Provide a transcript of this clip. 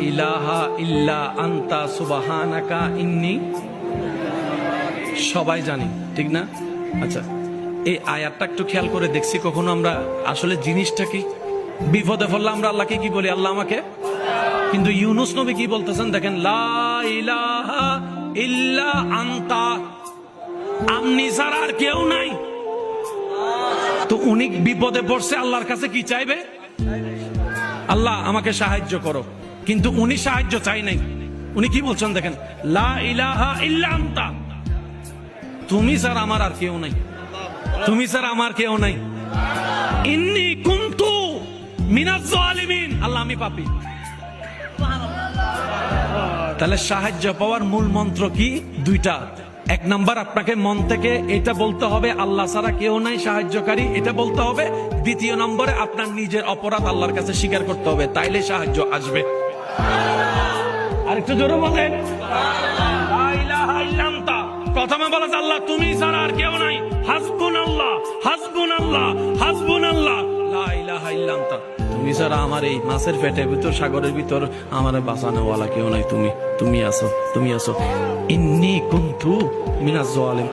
ইলাহা ইল্লা আনতা সুবহানাকা ইন্নী। সবাই জানি, ঠিক না? আচ্ছা, এই আয়াতটা একটু খেয়াল করে দেখছি কখনো আমরা আসলে জিনিসটা কি? বিপদে পড়লে আমরা আল্লাহকে কি বলি? আল্লাহ আমাকে। কিন্তু ইউনুস নবী কি বলতেছেন দেখেন, লা ইলাহা ইল্লা আনতা, আপনি ছাড়া আর কেউ নাই। তো উনি বিপদে পড়ছে, আল্লাহর কাছে কি চাইবে? আল্লাহ আমাকে সাহায্য করো। কিন্তু উনি সাহায্য চাই নাই, উনি কি বলছেন দেখেন, লা ইলাহা ইল্লা আনতা, তুমি ছাড়া আমার আর কেউ নাই, তুমি ছাড়া আমার কেউ নাই। ইন্নী কুনতু মিনাজ জালিমিন, আল্লাহ আমি পাপী। তাহলে সাহায্য পাওয়ার মূল মন্ত্র কি? দুইটা। এক নাম্বার, আপনাকে মন থেকে এটা বলতে হবে আল্লাহ ছাড়া কেউ নাই সাহায্যকারী, এটা বলতে হবে। দ্বিতীয় নম্বরে আপনার নিজের অপরাধ আল্লাহর কাছে স্বীকার করতে হবে, তাইলে সাহায্য আসবে। আরেকটু জোরে বলেন, লা ইলাহা ইল্লা আনতা। প্রথমে বলে আল্লাহ তুমি ছাড়া আর কেউ নাই, হাসবুনাল্লাহ হাসবুনাল্লাহ হাসবুনাল্লাহ, লা ইলাহা ইল্লা আনতা, তুমি ছাড়া আমার এই মাছের পেটের ভিতর, সাগরের ভিতর আমার বাঁচানোওয়ালা কেউ নাই, তুমি আছো, তুমি আছো। ইন্নী কুনতু মিনাজ জালিমিন।